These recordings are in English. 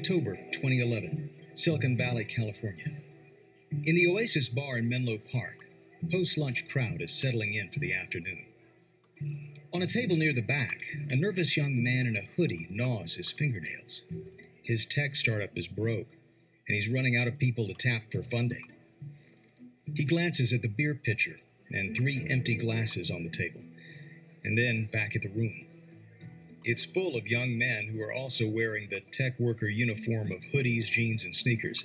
October 2011, Silicon Valley, California. In the Oasis Bar in Menlo Park, the post-lunch crowd is settling in for the afternoon. On a table near the back, a nervous young man in a hoodie gnaws his fingernails. His tech startup is broke, and he's running out of people to tap for funding. He glances at the beer pitcher and 3 empty glasses on the table, and then back at the room. It's full of young men who are also wearing the tech worker uniform of hoodies, jeans, and sneakers.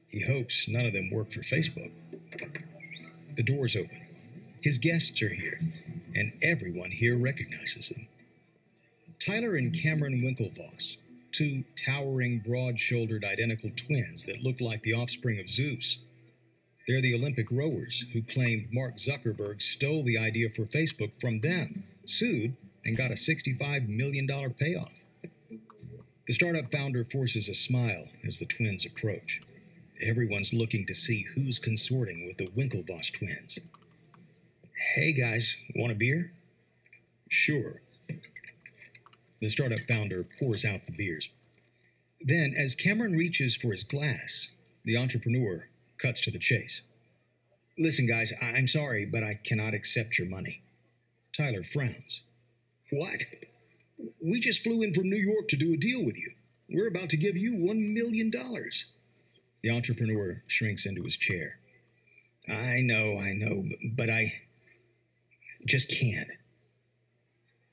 He hopes none of them work for Facebook. The door's open. His guests are here, and everyone here recognizes them. Tyler and Cameron Winklevoss, 2 towering, broad-shouldered, identical twins that look like the offspring of Zeus. They're the Olympic rowers who claimed Mark Zuckerberg stole the idea for Facebook from them, sued, and got a $65 million payoff. The startup founder forces a smile as the twins approach. Everyone's looking to see who's consorting with the Winklevoss twins. Hey guys, want a beer? Sure. The startup founder pours out the beers. Then, as Cameron reaches for his glass, the entrepreneur cuts to the chase. Listen guys, I'm sorry, but I cannot accept your money. Tyler frowns. What? We just flew in from New York to do a deal with you. We're about to give you $1 million. The entrepreneur shrinks into his chair. I know, but I just can't.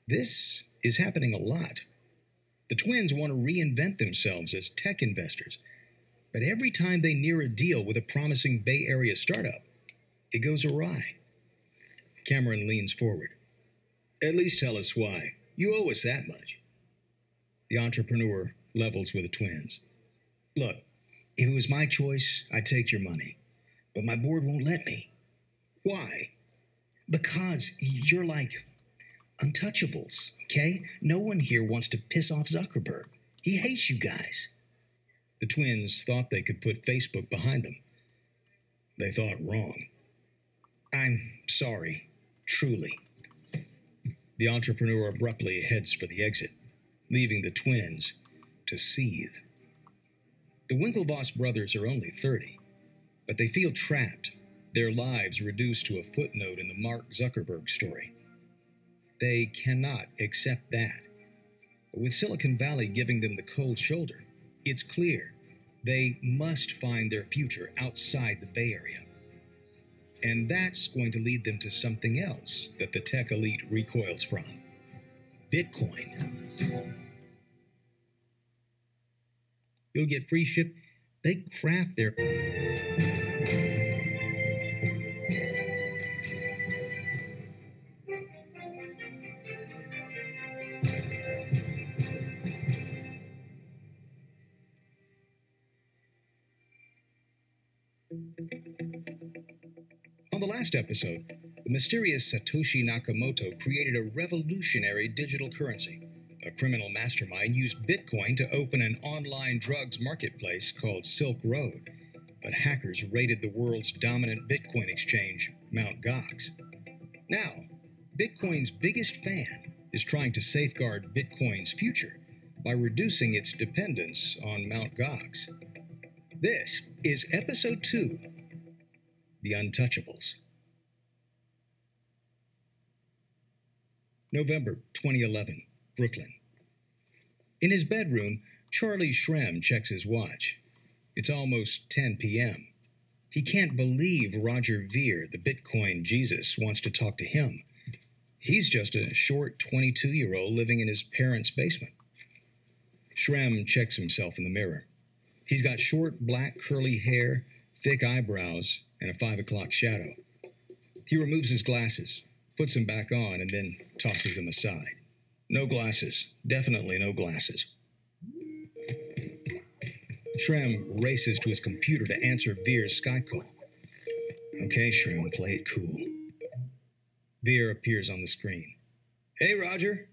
This is happening a lot. The twins want to reinvent themselves as tech investors, but every time they near a deal with a promising Bay Area startup, it goes awry. Cameron leans forward. At least tell us why. You owe us that much. The entrepreneur levels with the twins. Look, if it was my choice, I'd take your money. But my board won't let me. Why? Because you're like untouchables, okay? No one here wants to piss off Zuckerberg. He hates you guys. The twins thought they could put Facebook behind them. They thought wrong. I'm sorry, truly. The entrepreneur abruptly heads for the exit, leaving the twins to seethe. The Winklevoss brothers are only 30, but they feel trapped, their lives reduced to a footnote in the Mark Zuckerberg story. They cannot accept that. But with Silicon Valley giving them the cold shoulder, it's clear they must find their future outside the Bay Area. And that's going to lead them to something else that the tech elite recoils from. Bitcoin. You'll get free ship. They craft their... On the last episode, the mysterious Satoshi Nakamoto created a revolutionary digital currency. A criminal mastermind used Bitcoin to open an online drugs marketplace called Silk Road, but hackers raided the world's dominant Bitcoin exchange, Mt. Gox. Now, Bitcoin's biggest fan is trying to safeguard Bitcoin's future by reducing its dependence on Mt. Gox. This is Episode 2, The Untouchables. November 2011, Brooklyn. In his bedroom, Charlie Shrem checks his watch. It's almost 10 p.m. He can't believe Roger Ver, the Bitcoin Jesus, wants to talk to him. He's just a short 22-year-old living in his parents' basement. Shrem checks himself in the mirror. He's got short, black, curly hair, thick eyebrows, and a 5 o'clock shadow. He removes his glasses, puts them back on, and then tosses them aside. No glasses. Definitely no glasses. Shrem races to his computer to answer Ver's Skype call. Okay, Shrem, play it cool. Ver appears on the screen. Hey, Roger.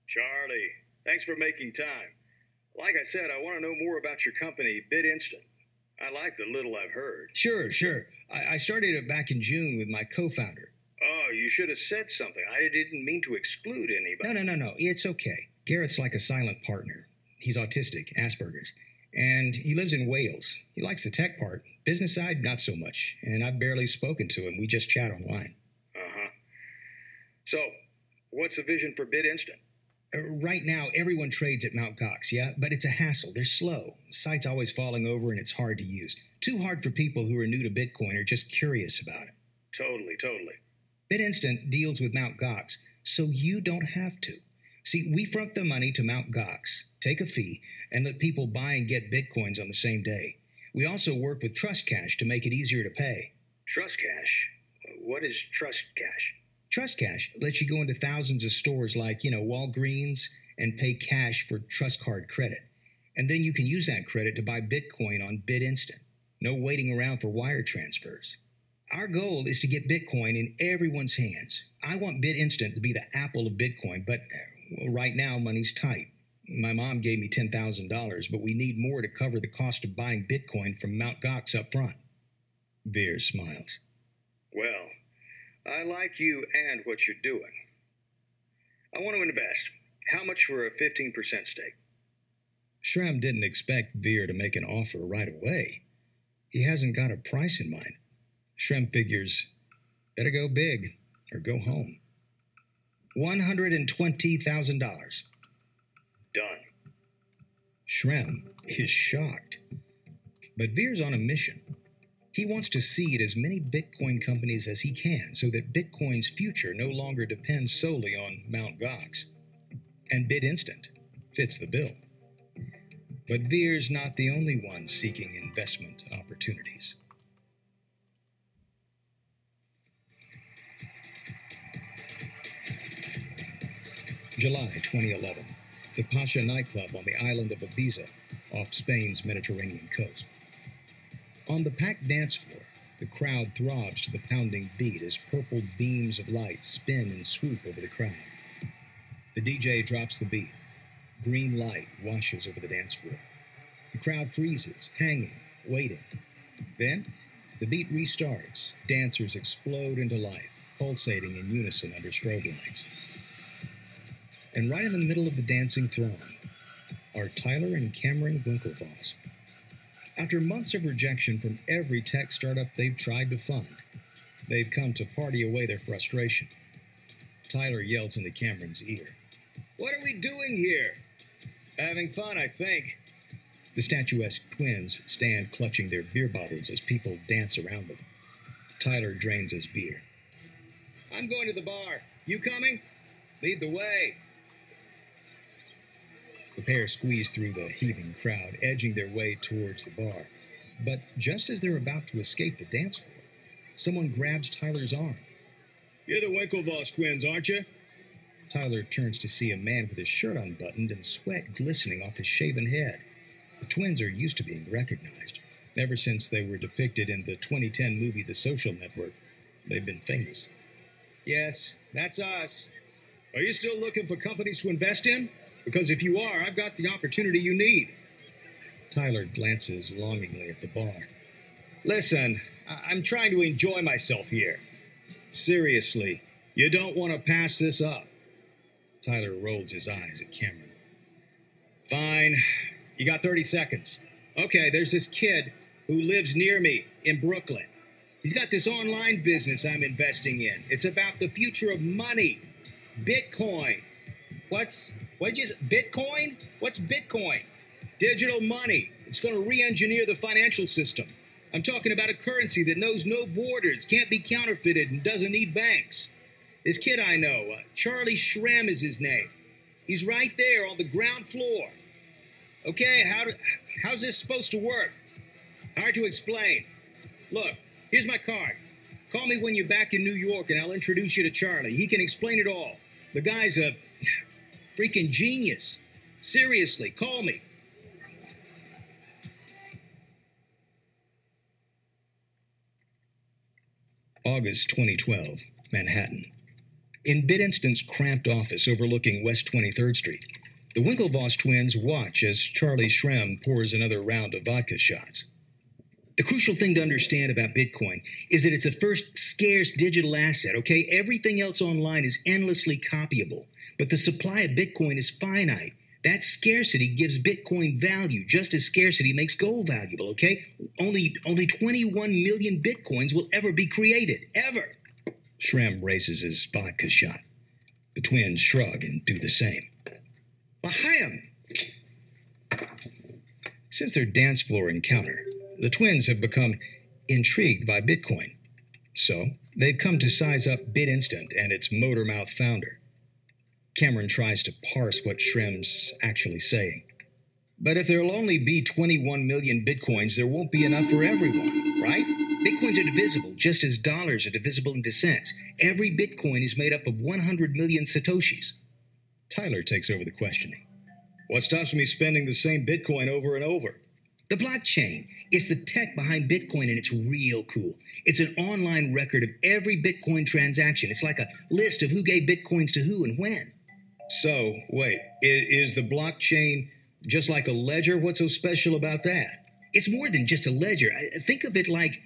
Charlie, thanks for making time. Like I said, I want to know more about your company, BitInstant. I like the little I've heard. Sure. I started it back in June with my co-founder. Oh, you should have said something. I didn't mean to exclude anybody. No. It's okay. Garrett's like a silent partner. He's autistic, Asperger's, and he lives in Wales. He likes the tech part. Business side, not so much, and I've barely spoken to him. We just chat online. Uh-huh. So, what's the vision for BitInstant? Right now, everyone trades at Mt. Gox, yeah? But it's a hassle. They're slow. The site's always falling over, and it's hard to use. Too hard for people who are new to Bitcoin or just curious about it. Totally. BitInstant deals with Mt. Gox, so you don't have to. See, we front the money to Mt. Gox, take a fee, and let people buy and get Bitcoins on the same day. We also work with Trust Cash to make it easier to pay. Trust Cash? What is Trust Cash? Trust Cash lets you go into thousands of stores like, Walgreens and pay cash for Trust Card credit. And then you can use that credit to buy Bitcoin on BitInstant. No waiting around for wire transfers. Our goal is to get Bitcoin in everyone's hands. I want BitInstant to be the Apple of Bitcoin, but right now money's tight. My mom gave me $10,000, but we need more to cover the cost of buying Bitcoin from Mt. Gox up front. Veer smiles. Well, I like you and what you're doing. I want to invest. How much for a 15% stake? Shrem didn't expect Veer to make an offer right away. He hasn't got a price in mind. Shrem figures, better go big or go home. $120,000. Done. Shrem is shocked. But Veer's on a mission. He wants to seed as many Bitcoin companies as he can so that Bitcoin's future no longer depends solely on Mt. Gox. And BitInstant fits the bill. But Veer's not the only one seeking investment opportunities. July 2011. The Pasha nightclub on the island of Ibiza, off Spain's Mediterranean coast. On the packed dance floor, the crowd throbs to the pounding beat as purple beams of light spin and swoop over the crowd. The DJ drops the beat. Green light washes over the dance floor. The crowd freezes, hanging, waiting. Then, the beat restarts. Dancers explode into life, pulsating in unison under strobe lights. And right in the middle of the dancing throng are Tyler and Cameron Winklevoss. After months of rejection from every tech startup they've tried to fund, they've come to party away their frustration. Tyler yells into Cameron's ear. "What are we doing here?" "Having fun, I think." The statuesque twins stand clutching their beer bottles as people dance around them. Tyler drains his beer. "I'm going to the bar. You coming?" "Lead the way." The pair squeeze through the heaving crowd, edging their way towards the bar. But just as they're about to escape the dance floor, someone grabs Tyler's arm. "You're the Winklevoss twins, aren't you?" Tyler turns to see a man with his shirt unbuttoned and sweat glistening off his shaven head. The twins are used to being recognized. Ever since they were depicted in the 2010 movie The Social Network, they've been famous. "Yes, that's us. Are you still looking for companies to invest in? Because if you are, I've got the opportunity you need." Tyler glances longingly at the bar. "Listen, I'm trying to enjoy myself here. Seriously, you don't want to pass this up." Tyler rolls his eyes at Cameron. "Fine. You got 30 seconds. Okay, there's this kid who lives near me in Brooklyn. He's got this online business I'm investing in. It's about the future of money. Bitcoin. Bitcoin? What's Bitcoin? Digital money. It's going to re-engineer the financial system. I'm talking about a currency that knows no borders, can't be counterfeited, and doesn't need banks. This kid I know, Charlie Shrem is his name. He's right there on the ground floor. Okay, how's this supposed to work? Hard to explain. Look, here's my card. Call me when you're back in New York and I'll introduce you to Charlie. He can explain it all. The guy's a freaking genius. Seriously, call me." August 2012, Manhattan. In BitInstant's cramped office overlooking West 23rd Street, the Winklevoss twins watch as Charlie Shrem pours another round of vodka shots. The crucial thing to understand about Bitcoin is that it's the first scarce digital asset, okay? Everything else online is endlessly copyable, but the supply of Bitcoin is finite. That scarcity gives Bitcoin value, just as scarcity makes gold valuable, okay? Only 21 million Bitcoins will ever be created, ever. Shrem raises his vodka shot. The twins shrug and do the same. L'chaim! Since their dance floor encounter, the twins have become intrigued by Bitcoin. So, they've come to size up BitInstant and its motor-mouth founder. Cameron tries to parse what Shrem's actually saying. But if there'll only be 21 million Bitcoins, there won't be enough for everyone, right? Bitcoins are divisible, just as dollars are divisible into cents. Every Bitcoin is made up of 100 million Satoshis. Tyler takes over the questioning. What stops me spending the same Bitcoin over and over? The blockchain. It's the tech behind Bitcoin, and it's real cool. It's an online record of every Bitcoin transaction. It's like a list of who gave Bitcoins to who and when. So, wait, is the blockchain just like a ledger? What's so special about that? It's more than just a ledger. Think of it like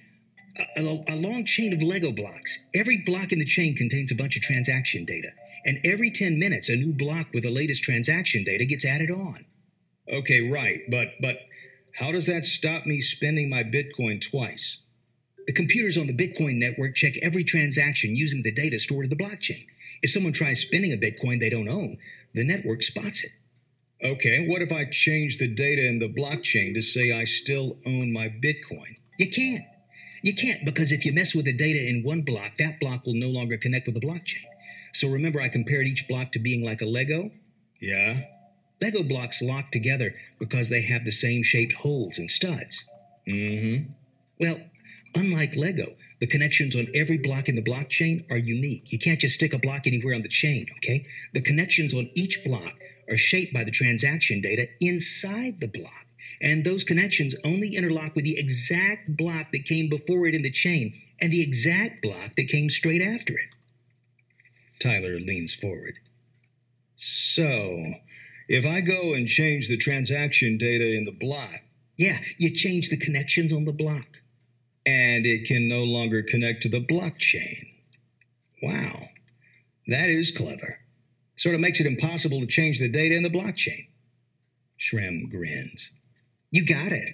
a long chain of Lego blocks. Every block in the chain contains a bunch of transaction data. And every 10 minutes, a new block with the latest transaction data gets added on. Okay, right. But how does that stop me spending my Bitcoin twice? The computers on the Bitcoin network check every transaction using the data stored in the blockchain. If someone tries spending a Bitcoin they don't own, the network spots it. Okay, what if I change the data in the blockchain to say I still own my Bitcoin? You can't. You can't, because if you mess with the data in one block, that block will no longer connect with the blockchain. So remember I compared each block to being like a Lego? Yeah. Lego blocks lock together because they have the same shaped holes and studs. Mm-hmm. Well, unlike Lego, the connections on every block in the blockchain are unique. You can't just stick a block anywhere on the chain, okay? The connections on each block are shaped by the transaction data inside the block. And those connections only interlock with the exact block that came before it in the chain and the exact block that came straight after it. Tyler leans forward. So, if I go and change the transaction data in the block... Yeah, you change the connections on the block. And it can no longer connect to the blockchain. Wow, that is clever. Sort of makes it impossible to change the data in the blockchain. Shrem grins. You got it.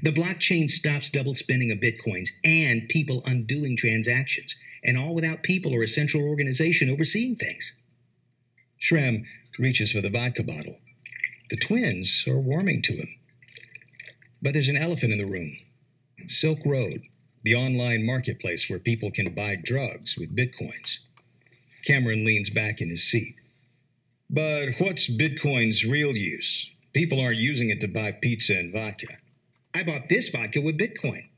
The blockchain stops double spending of Bitcoins and people undoing transactions, and all without people or a central organization overseeing things. Shrem reaches for the vodka bottle. The twins are warming to him. But there's an elephant in the room. Silk Road, the online marketplace where people can buy drugs with Bitcoins. Cameron leans back in his seat. But what's Bitcoin's real use? People aren't using it to buy pizza and vodka. I bought this vodka with Bitcoin.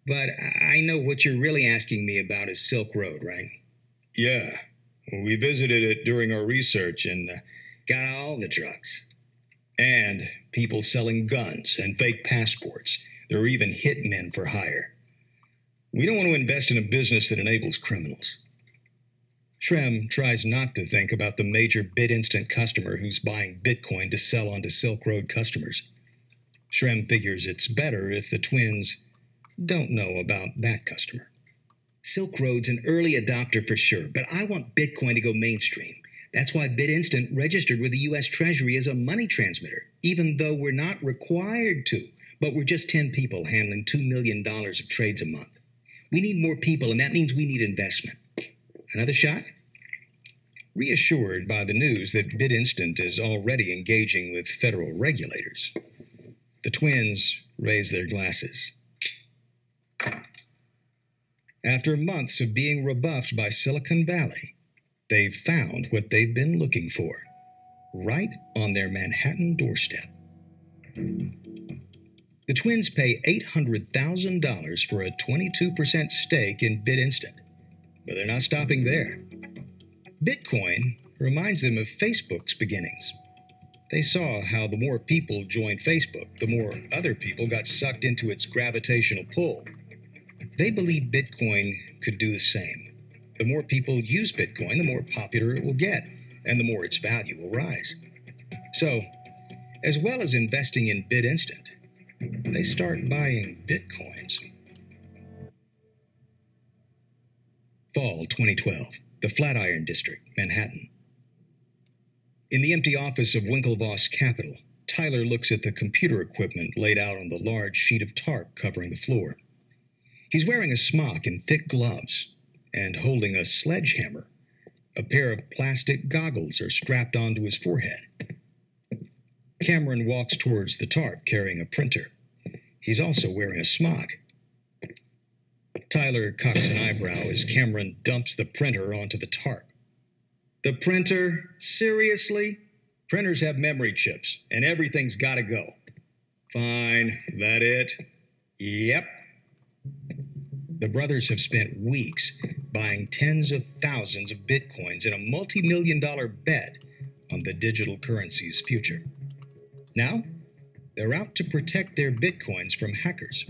But I know what you're really asking me about is Silk Road, right? Yeah. We visited it during our research and got all the drugs. And people selling guns and fake passports. There are even hitmen for hire. We don't want to invest in a business that enables criminals. Shrem tries not to think about the major BitInstant customer who's buying Bitcoin to sell onto Silk Road customers. Shrem figures it's better if the twins don't know about that customer. Silk Road's an early adopter for sure, but I want Bitcoin to go mainstream. That's why BitInstant registered with the U.S. Treasury as a money transmitter, even though we're not required to, but we're just 10 people handling $2 million of trades a month. We need more people, and that means we need investment. Another shot? Reassured by the news that BitInstant is already engaging with federal regulators, the twins raise their glasses. After months of being rebuffed by Silicon Valley, they've found what they've been looking for, right on their Manhattan doorstep. The twins pay $800,000 for a 22% stake in BitInstant, but they're not stopping there. Bitcoin reminds them of Facebook's beginnings. They saw how the more people joined Facebook, the more other people got sucked into its gravitational pull. They believed Bitcoin could do the same. The more people use Bitcoin, the more popular it will get, and the more its value will rise. So, as well as investing in BitInstant, they start buying Bitcoins. Fall 2012, the Flatiron District, Manhattan. In the empty office of Winklevoss Capital, Tyler looks at the computer equipment laid out on the large sheet of tarp covering the floor. He's wearing a smock and thick gloves, and holding a sledgehammer. A pair of plastic goggles are strapped onto his forehead. Cameron walks towards the tarp carrying a printer. He's also wearing a smock. Tyler cocks an eyebrow as Cameron dumps the printer onto the tarp. The printer? Seriously? Printers have memory chips, and everything's gotta go. Fine, that it? Yep. The brothers have spent weeks buying tens of thousands of bitcoins in a multi-million-dollar bet on the digital currency's future. Now, they're out to protect their bitcoins from hackers.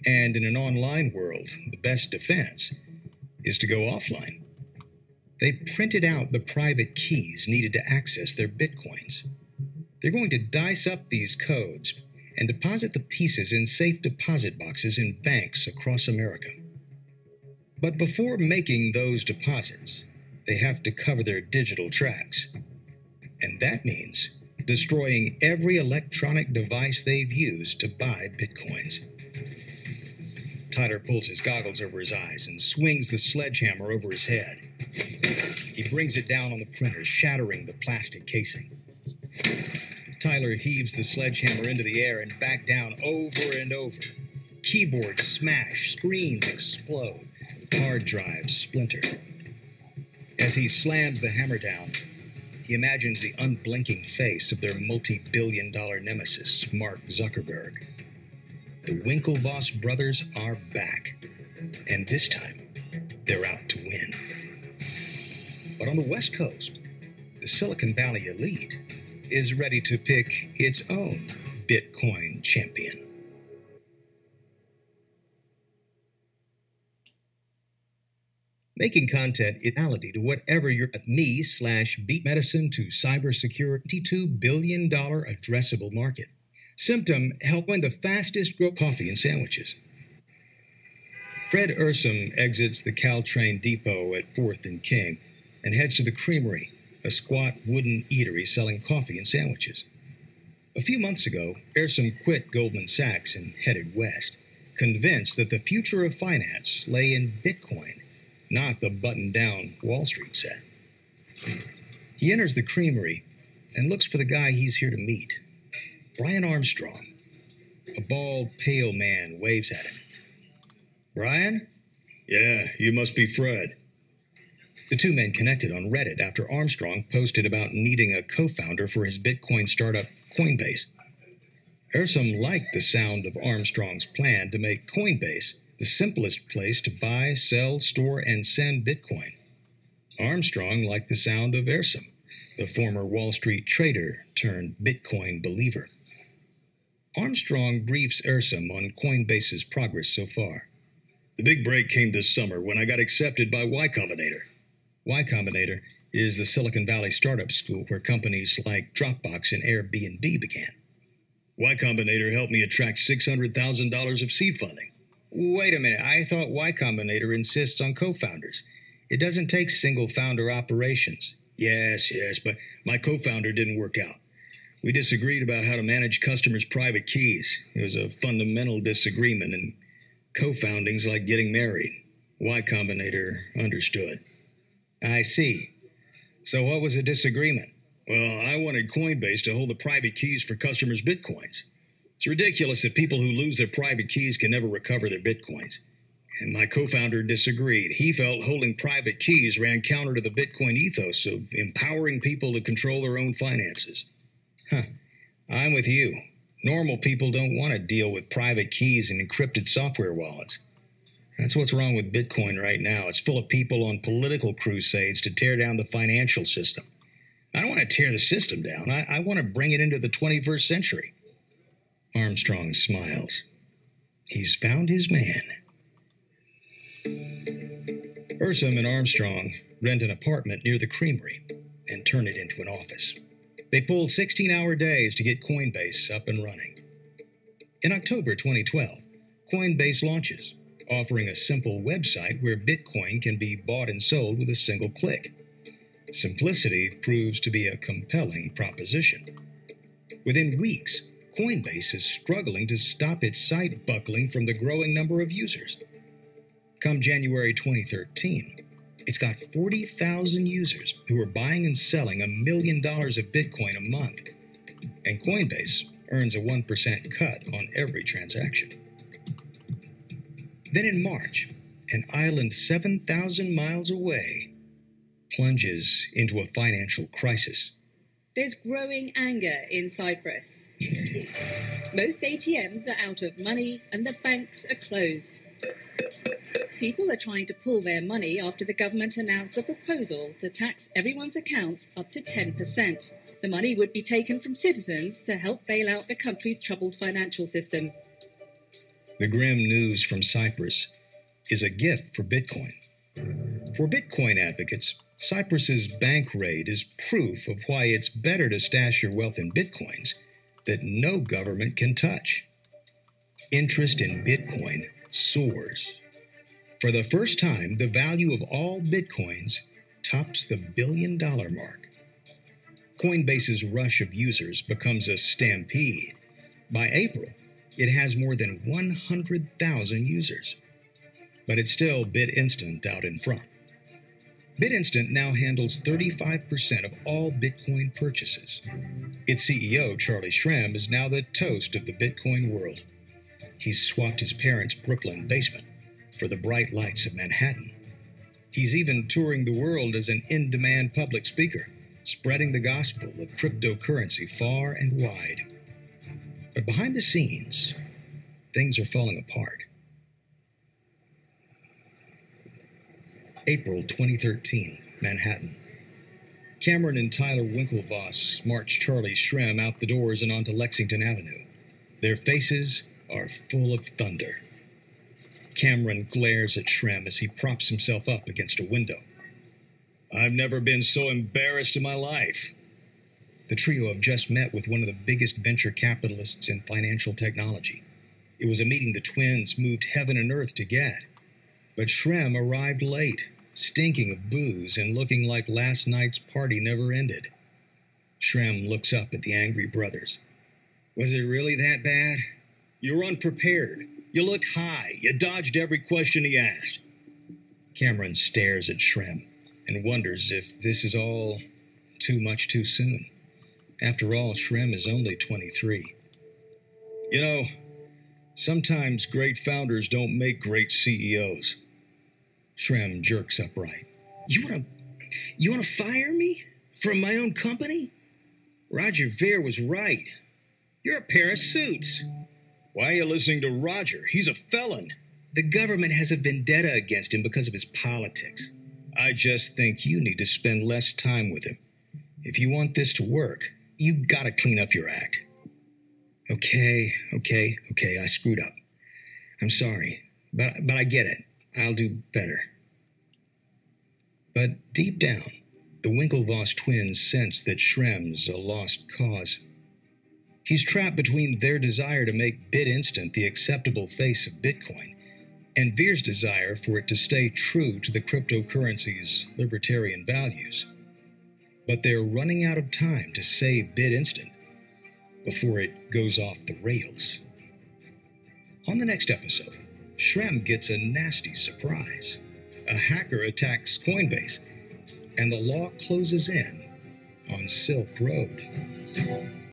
And in an online world, the best defense is to go offline. They printed out the private keys needed to access their bitcoins. They're going to dice up these codes and deposit the pieces in safe deposit boxes in banks across America. But before making those deposits, they have to cover their digital tracks. And that means destroying every electronic device they've used to buy bitcoins. Tyler pulls his goggles over his eyes and swings the sledgehammer over his head. He brings it down on the printer, shattering the plastic casing. Tyler heaves the sledgehammer into the air and back down over and over. Keyboards smash, screens explode, hard drives splinter. As he slams the hammer down, he imagines the unblinking face of their multi-billion-dollar nemesis, Mark Zuckerberg. The Winklevoss brothers are back, and this time, they're out to win. But on the West Coast, the Silicon Valley elite is ready to pick its own Bitcoin champion. Making content is reality to whatever you're at me/beat medicine to cybersecurity $22 billion addressable market. Symptom help win the fastest growing coffee and sandwiches. Fred Ursum exits the Caltrain depot at 4th and King and heads to the Creamery, a squat wooden eatery selling coffee and sandwiches. A few months ago, Ursum quit Goldman Sachs and headed west, convinced that the future of finance lay in Bitcoin, not the button-down Wall Street set. He enters the Creamery and looks for the guy he's here to meet, Brian Armstrong. A bald, pale man waves at him. Brian? Yeah, you must be Fred. The two men connected on Reddit after Armstrong posted about needing a co-founder for his Bitcoin startup, Coinbase. Ursum liked the sound of Armstrong's plan to make Coinbase the simplest place to buy, sell, store, and send Bitcoin. Armstrong liked the sound of Ursum, the former Wall Street trader turned Bitcoin believer. Armstrong briefs Ursum on Coinbase's progress so far. The big break came this summer when I got accepted by Y Combinator. Y Combinator is the Silicon Valley startup school where companies like Dropbox and Airbnb began. Y Combinator helped me attract $600,000 of seed funding. Wait a minute, I thought Y Combinator insists on co-founders. It doesn't take single-founder operations. Yes, but my co-founder didn't work out. We disagreed about how to manage customers' private keys. It was a fundamental disagreement, and co-founding's like getting married. Y Combinator understood. I see. So what was the disagreement? Well, I wanted Coinbase to hold the private keys for customers' bitcoins. It's ridiculous that people who lose their private keys can never recover their bitcoins. And my co-founder disagreed. He felt holding private keys ran counter to the Bitcoin ethos of empowering people to control their own finances. I'm with you. Normal people don't want to deal with private keys and encrypted software wallets. That's what's wrong with Bitcoin right now. It's full of people on political crusades to tear down the financial system. I don't want to tear the system down. I want to bring it into the 21st century. Armstrong smiles. He's found his man. Ursum and Armstrong rent an apartment near the Creamery and turn it into an office. They pull 16-hour days to get Coinbase up and running. In October 2012, Coinbase launches, offering a simple website where Bitcoin can be bought and sold with a single click. Simplicity proves to be a compelling proposition. Within weeks, Coinbase is struggling to stop its site buckling from the growing number of users. Come January 2013, it's got 40,000 users who are buying and selling $1 million of Bitcoin a month, and Coinbase earns a 1% cut on every transaction. Then in March, an island 7,000 miles away plunges into a financial crisis. There's growing anger in Cyprus. Most ATMs are out of money and the banks are closed. People are trying to pull their money after the government announced a proposal to tax everyone's accounts up to 10%. The money would be taken from citizens to help bail out the country's troubled financial system. The grim news from Cyprus is a gift for Bitcoin. For Bitcoin advocates, Cyprus's bank raid is proof of why it's better to stash your wealth in Bitcoins that no government can touch. Interest in Bitcoin soars. For the first time, the value of all Bitcoins tops the $1 billion mark. Coinbase's rush of users becomes a stampede. By April, it has more than 100,000 users. But it's still BitInstant out in front. BitInstant now handles 35% of all Bitcoin purchases. Its CEO, Charlie Shrem, is now the toast of the Bitcoin world. He's swapped his parents' Brooklyn basement for the bright lights of Manhattan. He's even touring the world as an in-demand public speaker, spreading the gospel of cryptocurrency far and wide. But behind the scenes, things are falling apart. April 2013, Manhattan. Cameron and Tyler Winklevoss march Charlie Shrem out the doors and onto Lexington Avenue. Their faces are full of thunder. Cameron glares at Shrem as he props himself up against a window. "I've never been so embarrassed in my life." The trio have just met with one of the biggest venture capitalists in financial technology. It was a meeting the twins moved heaven and earth to get. But Shrem arrived late, stinking of booze and looking like last night's party never ended. Shrem looks up at the angry brothers. "Was it really that bad? You were unprepared. You looked high. You dodged every question he asked." Cameron stares at Shrem and wonders if this is all too much too soon. After all, Shrem is only 23. "You know, sometimes great founders don't make great CEOs. Shrem jerks upright. You want to fire me? From my own company? Roger Ver was right. You're a pair of suits. Why are you listening to Roger? He's a felon. The government has a vendetta against him because of his politics. I just think you need to spend less time with him. If you want this to work, you've got to clean up your act." Okay, I screwed up. I'm sorry, but I get it. I'll do better. But deep down, the Winklevoss twins sense that Shrem's a lost cause. He's trapped between their desire to make BitInstant the acceptable face of Bitcoin and Ver's desire for it to stay true to the cryptocurrency's libertarian values. But they're running out of time to save BitInstant before it goes off the rails. On the next episode, Shrem gets a nasty surprise. A hacker attacks Coinbase, and the law closes in on Silk Road.